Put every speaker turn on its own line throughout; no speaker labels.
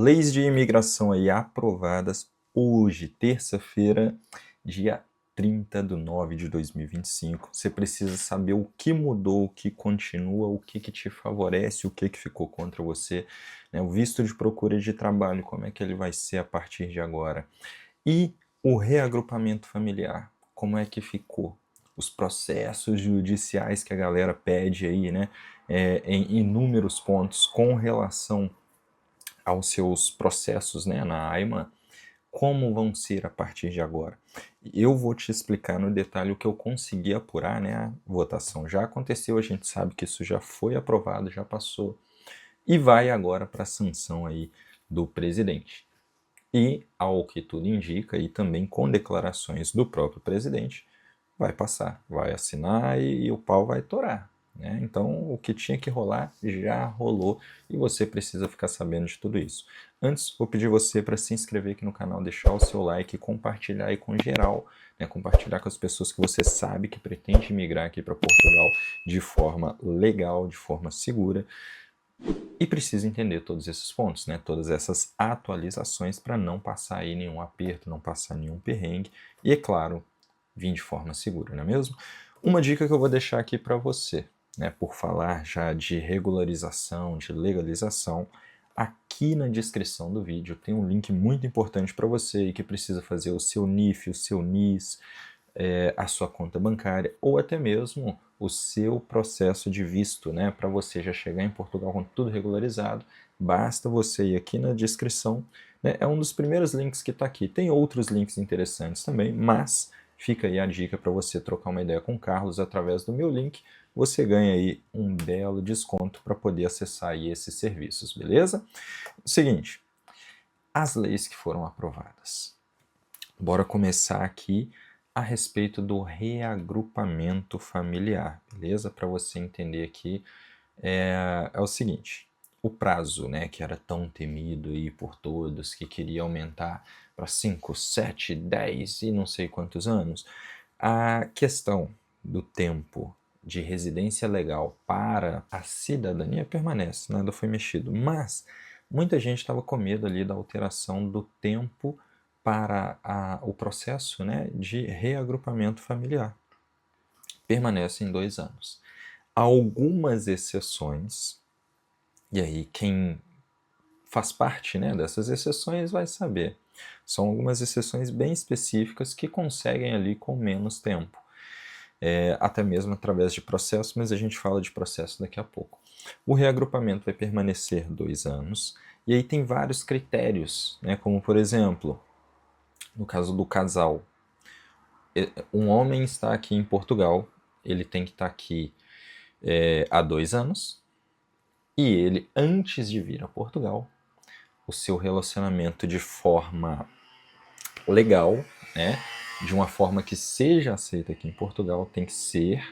leis de imigração aí aprovadas hoje, terça-feira, dia 30/9 de 2025. Você precisa saber o que mudou, o que continua, o que te favorece, o que ficou contra você, né? O visto de procura de trabalho, como é que ele vai ser a partir de agora. E o reagrupamento familiar, como é que ficou? Os processos judiciais que a galera pede aí, né? Em inúmeros pontos com relação aos seus processos, né, na AIMA, como vão ser a partir de agora. Eu vou te explicar no detalhe o que eu consegui apurar, né, a votação já aconteceu, a gente sabe que isso já foi aprovado, já passou, e vai agora para a sanção aí do presidente. E, ao que tudo indica, e também com declarações do próprio presidente, vai passar, vai assinar e o pau vai torar. Né? Então, o que tinha que rolar já rolou e você precisa ficar sabendo de tudo isso. Antes, vou pedir você para se inscrever aqui no canal, deixar o seu like, compartilhar aí com geral, né? Compartilhar com as pessoas que você sabe que pretende migrar aqui para Portugal de forma legal, de forma segura. E precisa entender todos esses pontos, né? Todas essas atualizações para não passar aí nenhum aperto, não passar nenhum perrengue e, é claro, vir de forma segura, não é mesmo? Uma dica que eu vou deixar aqui para você, né, por falar já de regularização, de legalização, aqui na descrição do vídeo tem um link muito importante para você que precisa fazer o seu NIF, o seu NIS, a sua conta bancária ou até mesmo o seu processo de visto, né, para você já chegar em Portugal com tudo regularizado. Basta você ir aqui na descrição, né, é um dos primeiros links que está aqui. Tem outros links interessantes também, mas fica aí a dica para você trocar uma ideia com o Carlos através do meu link. Você ganha aí um belo desconto para poder acessar aí esses serviços, beleza? Seguinte, as leis que foram aprovadas. Bora começar aqui a respeito do reagrupamento familiar, beleza? Para você entender aqui, é o seguinte, o prazo, né, que era tão temido aí por todos, que queria aumentar para 5, 7, 10 e não sei quantos anos, a questão do tempo de residência legal para a cidadania permanece, nada foi mexido, mas muita gente estava com medo ali da alteração do tempo para o processo, né, de reagrupamento familiar. Permanece em 2 anos. Algumas exceções, e aí quem faz parte, né, dessas exceções vai saber. São algumas exceções bem específicas que conseguem ali com menos tempo. Até mesmo através de processo, mas a gente fala de processo daqui a pouco. O reagrupamento vai permanecer 2 anos, e aí tem vários critérios, né, como por exemplo, no caso do casal, um homem está aqui em Portugal, ele tem que estar aqui há 2 anos, e ele, antes de vir a Portugal, o seu relacionamento de forma legal, né, de uma forma que seja aceita aqui em Portugal, tem que ser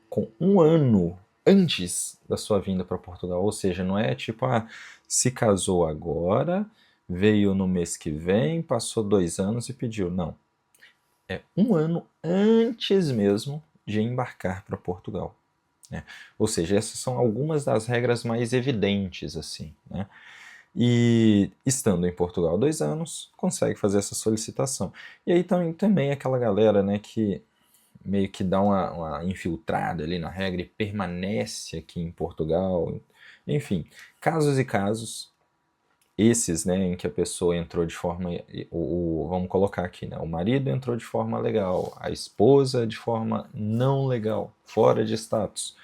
com 1 ano antes da sua vinda para Portugal. Ou seja, não é tipo, se casou agora, veio no mês que vem, passou 2 anos e pediu. Não. É 1 ano antes mesmo de embarcar para Portugal. Né? Ou seja, essas são algumas das regras mais evidentes, assim, né? E estando em Portugal 2 anos, consegue fazer essa solicitação. E aí também aquela galera, né, que meio que dá uma infiltrada ali na regra e permanece aqui em Portugal. Enfim, casos e casos, esses, né, em que a pessoa entrou de forma, vamos colocar aqui, né, o marido entrou de forma legal, a esposa de forma não legal, fora de status.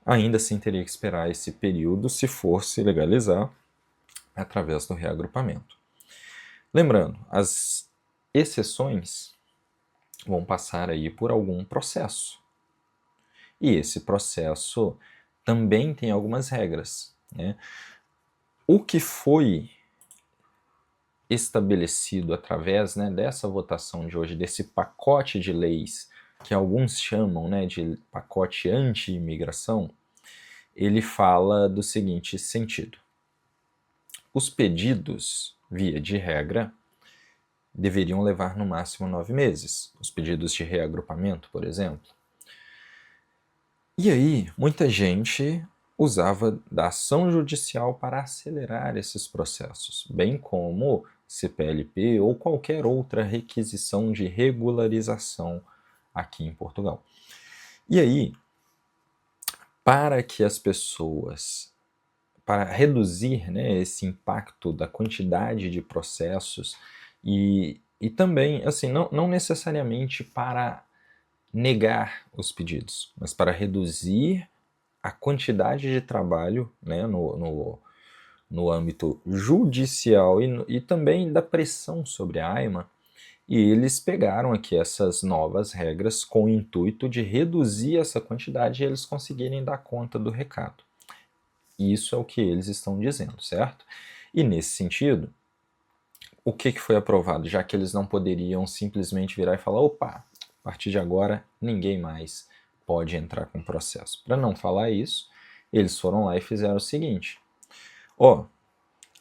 Ainda assim teria que esperar esse período se for se legalizar através do reagrupamento. Lembrando, as exceções vão passar aí por algum processo. E esse processo também tem algumas regras, né? O que foi estabelecido através, né, dessa votação de hoje, desse pacote de leis, que alguns chamam, né, de pacote anti-imigração, ele fala do seguinte sentido. Os pedidos, via de regra, deveriam levar no máximo 9 meses. Os pedidos de reagrupamento, por exemplo. E aí, muita gente usava da ação judicial para acelerar esses processos, bem como CPLP ou qualquer outra requisição de regularização aqui em Portugal. E aí, para que as pessoas, para reduzir, né, esse impacto da quantidade de processos e também, assim, não necessariamente para negar os pedidos, mas para reduzir a quantidade de trabalho, né, no âmbito judicial e também da pressão sobre a AIMA, e eles pegaram aqui essas novas regras com o intuito de reduzir essa quantidade e eles conseguirem dar conta do recado. Isso é o que eles estão dizendo, certo? E nesse sentido, o que foi aprovado? Já que eles não poderiam simplesmente virar e falar, opa, a partir de agora ninguém mais pode entrar com processo. Para não falar isso, eles foram lá e fizeram o seguinte,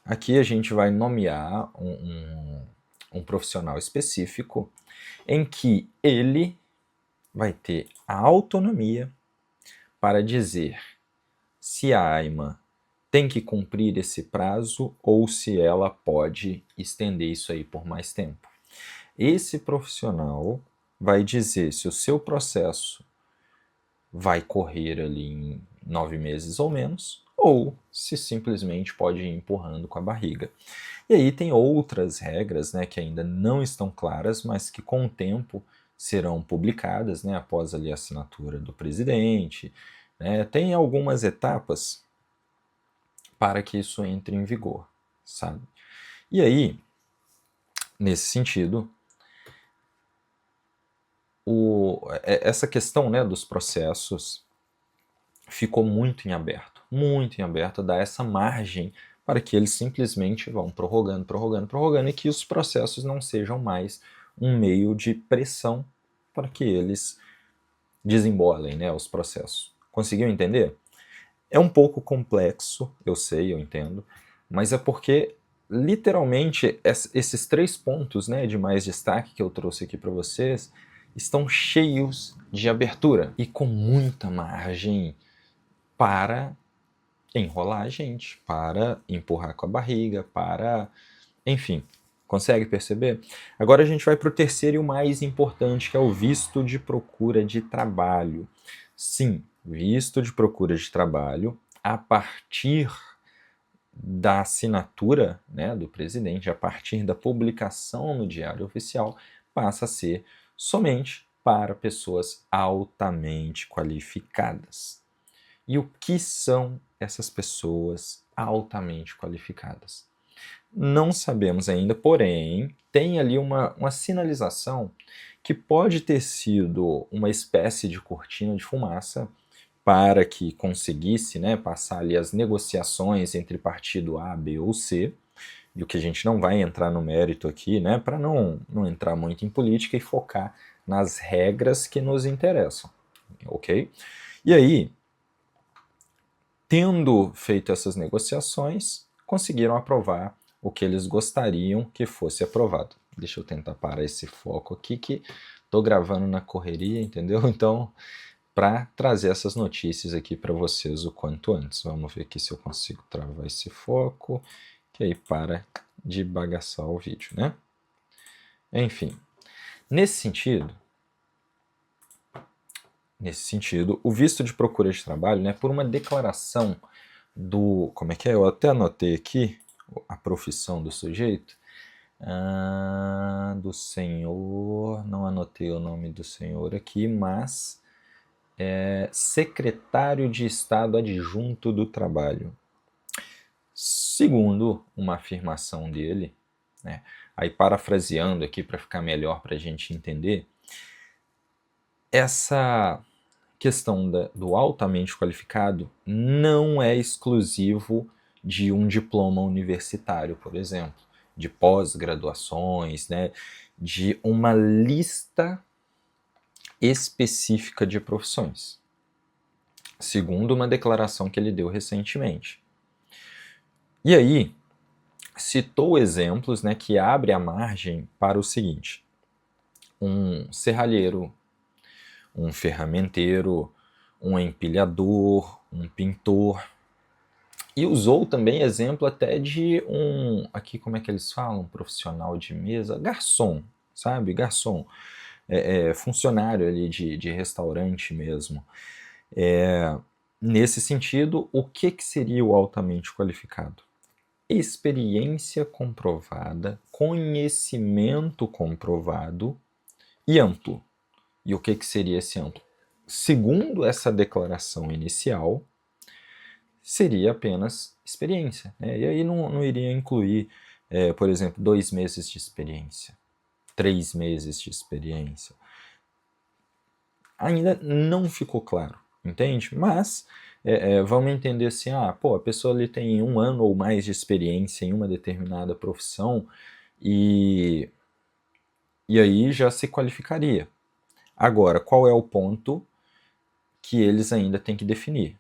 aqui a gente vai nomear um profissional específico em que ele vai ter a autonomia para dizer se a AIMA tem que cumprir esse prazo ou se ela pode estender isso aí por mais tempo. Esse profissional vai dizer se o seu processo vai correr ali em 9 meses ou menos, ou se simplesmente pode ir empurrando com a barriga. E aí tem outras regras, né, que ainda não estão claras, mas que com o tempo serão publicadas, né, após ali a assinatura do presidente, né, tem algumas etapas para que isso entre em vigor, sabe? E aí, nesse sentido, essa questão, né, dos processos ficou muito em aberto, dá essa margem para que eles simplesmente vão prorrogando e que os processos não sejam mais um meio de pressão para que eles desembolem, né, os processos. Conseguiu entender? É um pouco complexo, eu sei, eu entendo, mas é porque literalmente esses 3 pontos, né, de mais destaque que eu trouxe aqui para vocês estão cheios de abertura e com muita margem para enrolar a gente, para empurrar com a barriga, para... enfim, consegue perceber? Agora a gente vai para o terceiro e o mais importante, que é o visto de procura de trabalho. Sim, visto de procura de trabalho a partir da assinatura, né, do presidente, a partir da publicação no Diário Oficial, passa a ser somente para pessoas altamente qualificadas. E o que são essas pessoas altamente qualificadas? Não sabemos ainda, porém, tem ali uma sinalização que pode ter sido uma espécie de cortina de fumaça para que conseguisse, né, passar ali as negociações entre partido A, B ou C, e o que a gente não vai entrar no mérito aqui, né, para não entrar muito em política e focar nas regras que nos interessam, ok? E aí, tendo feito essas negociações, conseguiram aprovar o que eles gostariam que fosse aprovado. Deixa eu tentar parar esse foco aqui, que estou gravando na correria, entendeu? Então, para trazer essas notícias aqui para vocês o quanto antes. Vamos ver aqui se eu consigo travar esse foco, que aí para de bagaçar o vídeo, né? Enfim, nesse sentido, o visto de procura de trabalho, né, por uma declaração do... como é que é? Eu até anotei aqui a profissão do sujeito. Do senhor... não anotei o nome do senhor aqui, mas... secretário de Estado adjunto do Trabalho. Segundo uma afirmação dele, né, aí parafraseando aqui para ficar melhor para a gente entender, essa questão do altamente qualificado não é exclusivo de um diploma universitário, por exemplo, de pós-graduações, né, de uma lista específica de profissões, segundo uma declaração que ele deu recentemente. E aí, citou exemplos, né, que abre a margem para o seguinte: um serralheiro, um ferramenteiro, um empilhador, um pintor, e usou também exemplo até de aqui como é que eles falam, profissional de mesa, garçom, sabe, garçom, funcionário ali de restaurante mesmo. Nesse sentido, o que seria o altamente qualificado? Experiência comprovada, conhecimento comprovado e amplo. E o que seria esse amplo? Segundo essa declaração inicial, seria apenas experiência, né? E aí não iria incluir, por exemplo, 2 meses de experiência, 3 meses de experiência. Ainda não ficou claro, entende? Mas vamos entender assim, a pessoa ali tem 1 ano ou mais de experiência em uma determinada profissão e aí já se qualificaria. Agora, qual é o ponto que eles ainda têm que definir?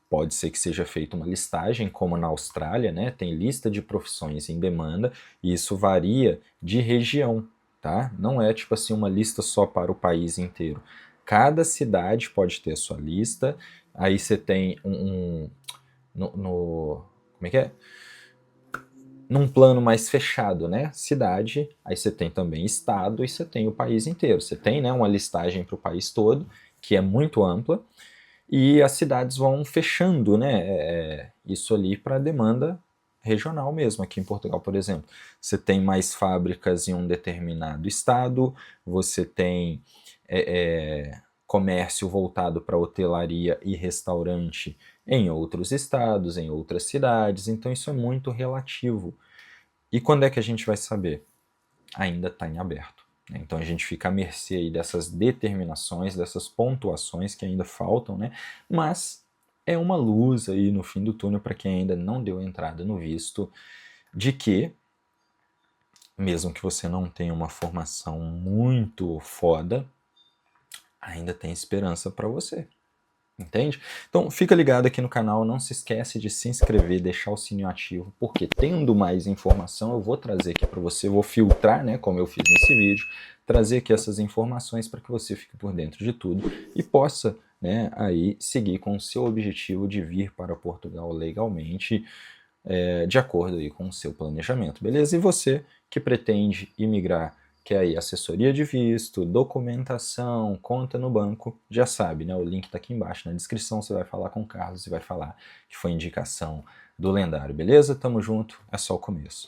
Pode ser que seja feita uma listagem, como na Austrália, né? Tem lista de profissões em demanda, e isso varia de região, tá? Não é tipo assim uma lista só para o país inteiro. Cada cidade pode ter a sua lista, aí você tem como é que é? Num plano mais fechado, né? Cidade, aí você tem também estado e você tem o país inteiro. Você tem, né, uma listagem para o país todo, que é muito ampla, e as cidades vão fechando, né, isso ali para demanda regional mesmo. Aqui em Portugal, por exemplo, você tem mais fábricas em um determinado estado, você tem comércio voltado para hotelaria e restaurante em outros estados, em outras cidades, então isso é muito relativo. E quando é que a gente vai saber? Ainda está em aberto. Então a gente fica à mercê aí dessas determinações, dessas pontuações que ainda faltam, né? Mas é uma luz aí no fim do túnel para quem ainda não deu entrada no visto, de que, mesmo que você não tenha uma formação muito foda, ainda tem esperança para você. Entende? Então fica ligado aqui no canal, não se esquece de se inscrever, deixar o sininho ativo, porque tendo mais informação eu vou trazer aqui para você, vou filtrar, né, como eu fiz nesse vídeo, trazer aqui essas informações para que você fique por dentro de tudo e possa, né, aí seguir com o seu objetivo de vir para Portugal legalmente, de acordo aí com o seu planejamento, beleza? E você que pretende imigrar, que é aí assessoria de visto, documentação, conta no banco, já sabe, né? O link está aqui embaixo na descrição, você vai falar com o Carlos e vai falar que foi indicação do lendário, beleza? Tamo junto, é só o começo.